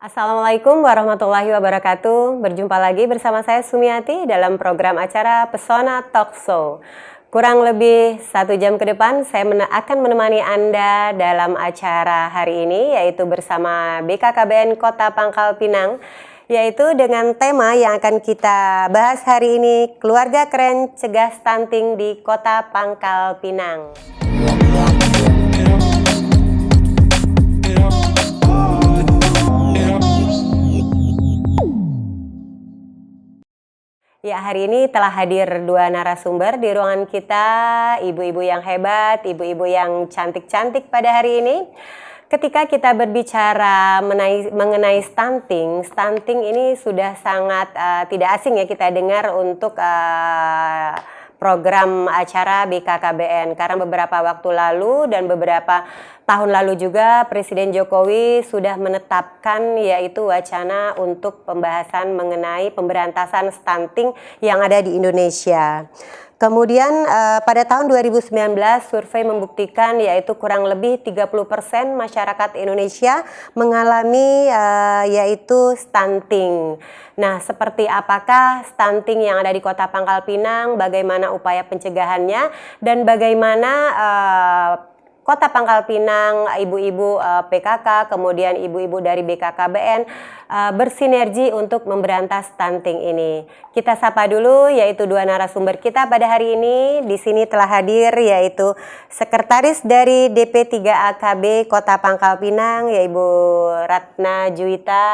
Assalamualaikum warahmatullahi wabarakatuh. Berjumpa lagi bersama saya Sumiati dalam program acara Pesona Talk Show. Kurang lebih 1 jam ke depan saya akan menemani Anda dalam acara hari ini, yaitu bersama BKKBN Kota Pangkal Pinang, yaitu dengan tema yang akan kita bahas hari ini, Keluarga Keren Cegah Stunting di Kota Pangkal Pinang. Ya, hari ini telah hadir 2 narasumber di ruangan kita, ibu-ibu yang hebat, ibu-ibu yang cantik-cantik pada hari ini. Ketika kita berbicara mengenai stunting ini sudah sangat tidak asing ya kita dengar untuk program acara BKKBN, karena beberapa waktu lalu dan beberapa tahun lalu juga Presiden Jokowi sudah menetapkan yaitu wacana untuk pembahasan mengenai pemberantasan stunting yang ada di Indonesia. Kemudian pada tahun 2019 survei membuktikan yaitu kurang lebih 30% masyarakat Indonesia mengalami yaitu stunting. Nah, seperti apakah stunting yang ada di Kota Pangkal Pinang, bagaimana upaya pencegahannya, dan bagaimana Kota Pangkal Pinang, ibu-ibu PKK, kemudian ibu-ibu dari BKKBN bersinergi untuk memberantas stunting ini. Kita sapa dulu yaitu 2 narasumber kita pada hari ini. Di sini telah hadir yaitu Sekretaris dari DP3AKB Kota Pangkal Pinang, yaitu Ibu Ratna Juwita.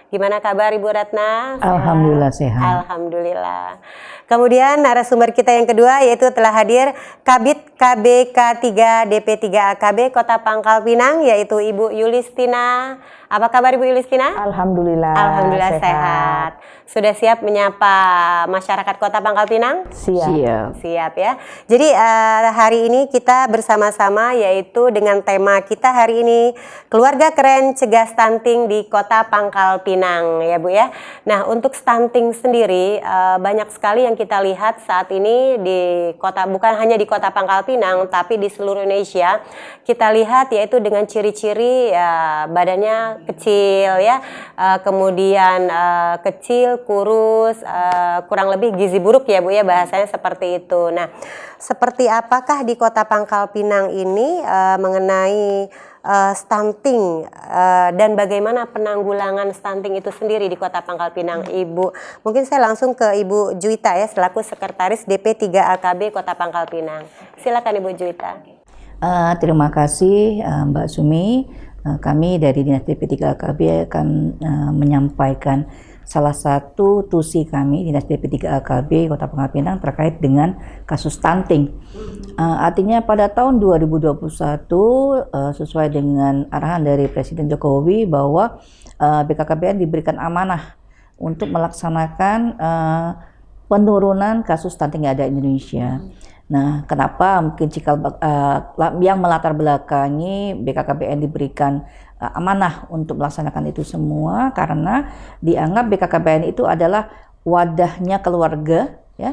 Gimana kabar Ibu Ratna? Alhamdulillah sehat. Alhamdulillah. Kemudian narasumber kita yang kedua yaitu telah hadir Kabid KBK3 DP3AKB Kota Pangkal Pinang, yaitu Ibu Yulistina. Apa kabar Ibu Yulistina? Alhamdulillah. Alhamdulillah sehat. Sudah siap menyapa masyarakat Kota Pangkal Pinang? Siap. Siap ya. Jadi hari ini kita bersama-sama yaitu dengan tema kita hari ini, Keluarga Keren Cegah Stunting di Kota Pangkal Pinang ya Bu ya. Nah, untuk stunting sendiri banyak sekali yang kita lihat saat ini di kota, bukan hanya di Kota Pangkal Pinang tapi di seluruh Indonesia. Kita lihat yaitu dengan ciri-ciri badannya kecil ya, kemudian kecil, kurus, kurang lebih gizi buruk ya Bu ya, bahasanya seperti itu. Nah, seperti apakah di Kota Pangkal Pinang ini mengenai stunting dan bagaimana penanggulangan stunting itu sendiri di Kota Pangkal Pinang, Ibu? Mungkin saya langsung ke Ibu Juwita ya, selaku Sekretaris DP3AKB Kota Pangkal Pinang. Silakan Ibu Juwita. Terima kasih Mbak Sumi. Kami dari Dinas DP3AKB akan menyampaikan salah satu tusi kami Dinas DP3AKB Kota Pangkal Pinang terkait dengan kasus stunting. Artinya pada tahun 2021 sesuai dengan arahan dari Presiden Jokowi bahwa BKKBN diberikan amanah untuk melaksanakan penurunan kasus stunting yang ada di Indonesia. Nah, kenapa mungkin cikal yang melatar belakangi BKKBN diberikan amanah untuk melaksanakan itu semua, karena dianggap BKKBN itu adalah wadahnya keluarga ya,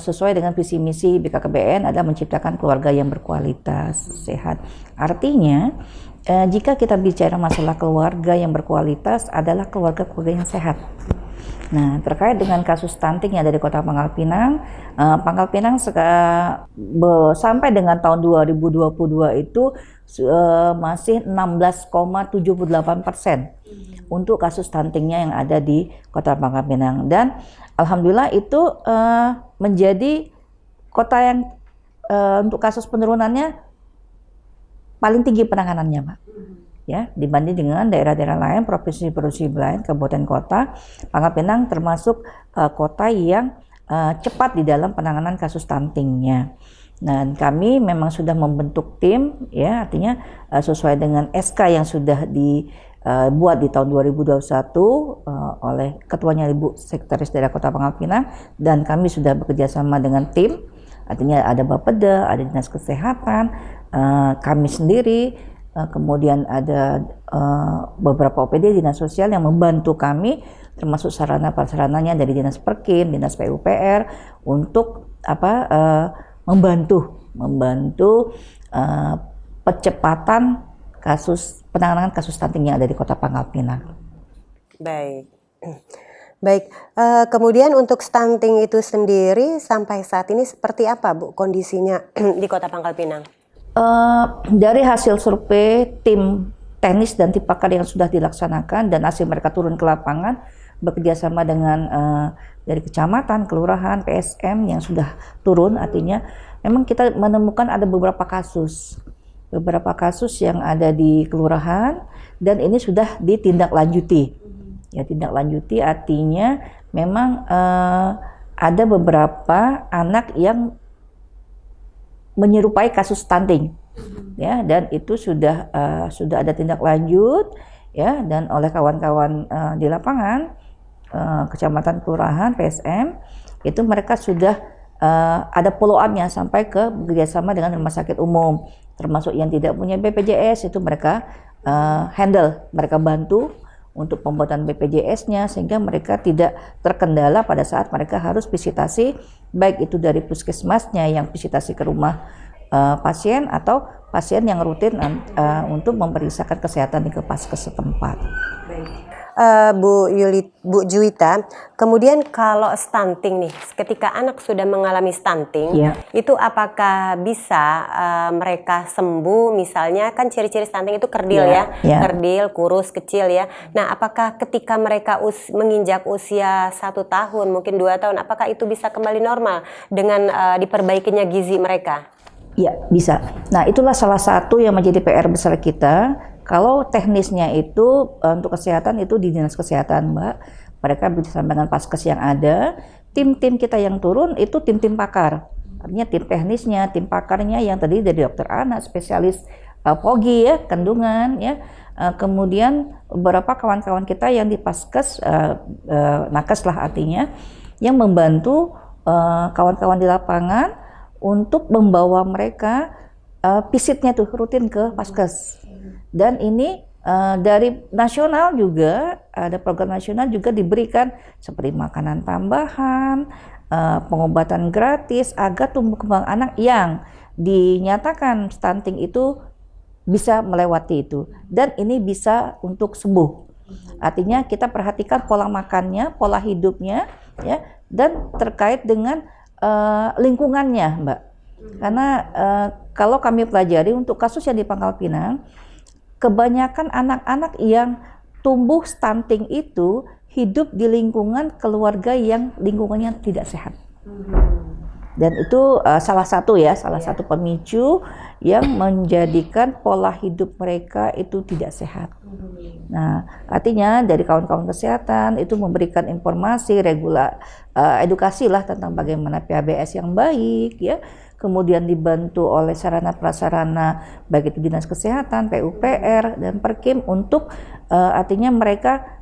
sesuai dengan visi misi BKKBN adalah menciptakan keluarga yang berkualitas, sehat. Artinya jika kita bicara masalah keluarga yang berkualitas adalah keluarga-keluarga yang sehat. Nah, terkait dengan kasus stunting yang ada di Kota Pangkal Pinang, Pangkal Pinang sampai dengan tahun 2022 itu masih 16,78% untuk kasus stuntingnya yang ada di Kota Pangkal Pinang, dan alhamdulillah itu menjadi kota yang untuk kasus penurunannya paling tinggi penanganannya, Pak. Ya, dibanding dengan daerah-daerah lain, provinsi-provinsi lain, kabupaten kota, Pangkal Pinang termasuk kota yang cepat di dalam penanganan kasus stuntingnya. Dan kami memang sudah membentuk tim, ya, artinya sesuai dengan SK yang sudah dibuat di tahun 2021 oleh ketuanya Ibu Sekretaris Daerah Kota Pangkal Pinang, dan kami sudah bekerja sama dengan tim, artinya ada Bapeda, ada Dinas Kesehatan, kami sendiri. Kemudian ada beberapa OPD Dinas Sosial yang membantu kami, termasuk sarana-prasarananya dari Dinas Perkim, Dinas PUPR untuk membantu percepatan penanganan kasus stunting yang ada di Kota Pangkal Pinang. Baik. Baik, kemudian untuk stunting itu sendiri sampai saat ini seperti apa Bu kondisinya di Kota Pangkal Pinang? Dari hasil survei tim teknis dan tim pakar yang sudah dilaksanakan dan hasil mereka turun ke lapangan bekerjasama dengan dari kecamatan, kelurahan, PSM yang sudah turun, artinya memang kita menemukan ada beberapa kasus yang ada di kelurahan dan ini sudah ditindaklanjuti. Ya, tindaklanjuti artinya memang ada beberapa anak yang menyerupai kasus stunting, ya, dan itu sudah ada tindak lanjut, ya, dan oleh kawan-kawan di lapangan, kecamatan, kelurahan, PSM, itu mereka sudah ada follow up-nya sampai ke bekerjasama dengan rumah sakit umum, termasuk yang tidak punya BPJS itu mereka handle, mereka bantu untuk pembuatan BPJS-nya sehingga mereka tidak terkendala pada saat mereka harus visitasi, baik itu dari puskesmasnya yang visitasi ke rumah pasien atau pasien yang rutin untuk memeriksakan kesehatan di Kepaskes setempat. Bu Juwita, kemudian kalau stunting nih, ketika anak sudah mengalami stunting, itu apakah bisa mereka sembuh? Misalnya kan ciri-ciri stunting itu kerdil kerdil, kurus, kecil ya. Nah, apakah ketika mereka menginjak usia 1 tahun, mungkin 2 tahun, apakah itu bisa kembali normal dengan diperbaikinya gizi mereka? Ya, bisa. Nah, itulah salah satu yang menjadi PR besar kita. Kalau teknisnya itu untuk kesehatan itu di Dinas Kesehatan, Mbak. Mereka bersama dengan Paskes yang ada. Tim-tim kita yang turun itu tim-tim pakar. Artinya tim teknisnya, tim pakarnya yang tadi dari dokter anak, spesialis POGI ya, kandungan ya. Kemudian beberapa kawan-kawan kita yang di Paskes, nakes lah artinya, yang membantu kawan-kawan di lapangan untuk membawa mereka visitnya tuh rutin ke Paskes. Dan ini dari nasional juga ada program nasional juga diberikan seperti makanan tambahan, pengobatan gratis agar tumbuh kembang anak yang dinyatakan stunting itu bisa melewati itu dan ini bisa untuk sembuh. Artinya kita perhatikan pola makannya, pola hidupnya ya dan terkait dengan lingkungannya, Mbak. Karena kalau kami pelajari untuk kasus yang di Pangkal Pinang, kebanyakan anak-anak yang tumbuh stunting itu hidup di lingkungan keluarga yang lingkungannya tidak sehat. Dan itu salah satu pemicu yang menjadikan pola hidup mereka itu tidak sehat. Nah, artinya dari kawan-kawan kesehatan itu memberikan informasi, edukasi lah tentang bagaimana PABS yang baik, ya. Kemudian dibantu oleh sarana prasarana baik itu Dinas Kesehatan, PUPR dan Perkim untuk artinya mereka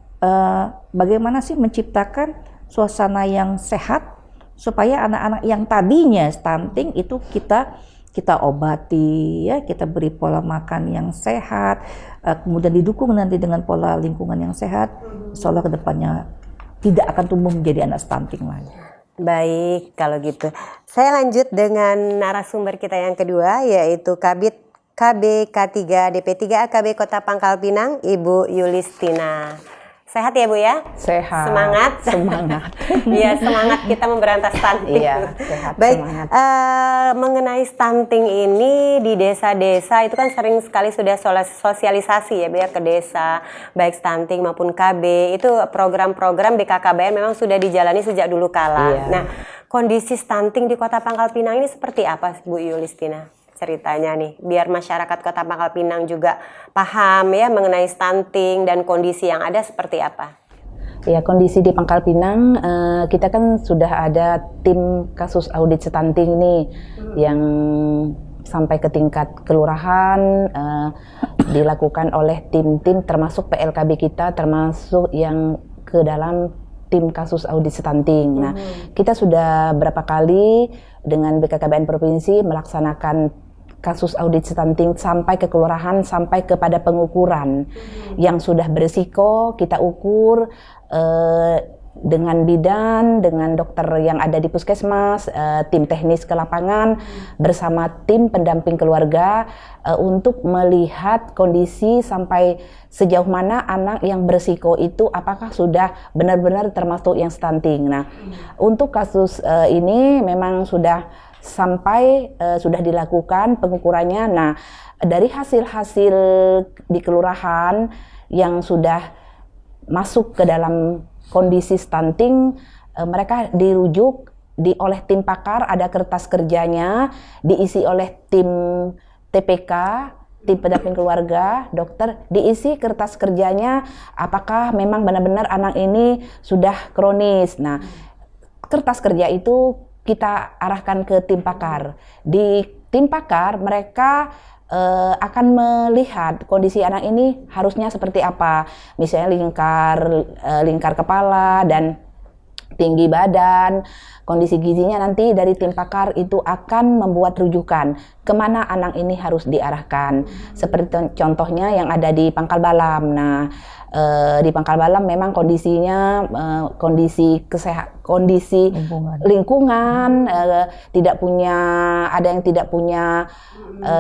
bagaimana sih menciptakan suasana yang sehat supaya anak-anak yang tadinya stunting itu kita obati ya, kita beri pola makan yang sehat, kemudian didukung nanti dengan pola lingkungan yang sehat, insya Allah kedepannya tidak akan tumbuh menjadi anak stunting lagi. Baik, kalau gitu. Saya lanjut dengan narasumber kita yang kedua, yaitu Kabid KB K3 DP3 AKB Kota Pangkal Pinang, Ibu Yulistina. Sehat ya Bu ya? Sehat. Semangat. Semangat. Iya, semangat kita memberantas stunting. Iya, sehat. Baik, semangat. Mengenai stunting ini di desa-desa itu kan sering sekali sudah sosialisasi ya biar ke desa, baik stunting maupun KB. Itu program-program BKKBN memang sudah dijalani sejak dulu kala. Iya. Nah, kondisi stunting di Kota Pangkal Pinang ini seperti apa Bu Yulistina? Ceritanya nih, biar masyarakat Kota Pangkal Pinang juga paham ya mengenai stunting dan kondisi yang ada seperti apa. Ya, kondisi di Pangkal Pinang kita kan sudah ada tim kasus audit stunting nih yang sampai ke tingkat kelurahan dilakukan oleh tim-tim termasuk PLKB kita termasuk yang ke dalam tim kasus audit stunting. Nah, kita sudah berapa kali dengan BKKBN Provinsi melaksanakan kasus audit stunting sampai ke kelurahan, sampai kepada pengukuran yang sudah berisiko, kita ukur dengan bidan, dengan dokter yang ada di puskesmas, tim teknis ke lapangan bersama tim pendamping keluarga untuk melihat kondisi sampai sejauh mana anak yang berisiko itu apakah sudah benar-benar termasuk yang stunting. Nah, untuk kasus ini memang sudah sudah dilakukan pengukurannya. Nah, dari hasil-hasil di kelurahan yang sudah masuk ke dalam kondisi stunting, mereka dirujuk oleh tim pakar, ada kertas kerjanya, diisi oleh tim TPK, tim pendamping keluarga, dokter, diisi kertas kerjanya apakah memang benar-benar anak ini sudah kronis. Nah, kertas kerja itu kita arahkan ke tim pakar. Di tim pakar mereka akan melihat kondisi anak ini harusnya seperti apa, misalnya lingkar kepala dan tinggi badan, kondisi gizinya. Nanti dari tim pakar itu akan membuat rujukan kemana anak ini harus diarahkan. Seperti contohnya yang ada di Pangkal Balam. Nah, di Pangkal Balam memang kondisinya kondisi lingkungan tidak punya, ada yang tidak punya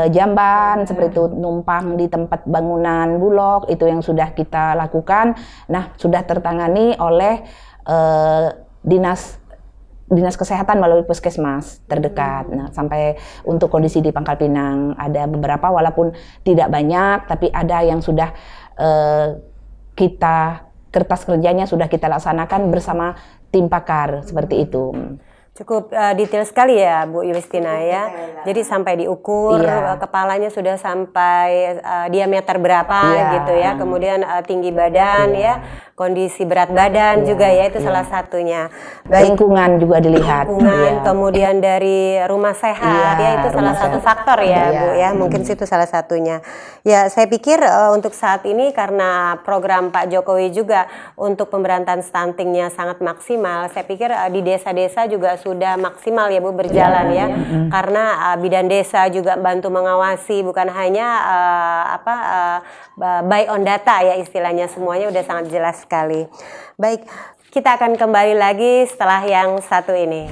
jamban seperti itu, numpang di tempat bangunan bulog, itu yang sudah kita lakukan. Nah, sudah tertangani oleh dinas kesehatan melalui puskesmas terdekat. Nah, sampai untuk kondisi di Pangkal Pinang ada beberapa, walaupun tidak banyak, tapi ada yang sudah kertas kerjanya sudah kita laksanakan bersama tim pakar seperti itu. Cukup detail sekali ya Bu Yustina ya. Jadi sampai diukur, kepalanya sudah sampai diameter berapa gitu ya. Kemudian tinggi badan ya, kondisi berat badan juga ya, itu salah satunya. Lingkungan juga dilihat. Lingkungan, kemudian dari rumah sehat ya, itu salah satu faktor ya Bu ya. Mungkin situ salah satunya. Ya, saya pikir untuk saat ini karena program Pak Jokowi juga untuk pemberantasan stuntingnya sangat maksimal. Saya pikir di desa-desa juga sudah maksimal ya Bu berjalan ya. Karena bidan desa juga bantu mengawasi, bukan hanya by on data ya istilahnya, semuanya udah sangat jelas sekali. Baik, kita akan kembali lagi setelah yang satu ini.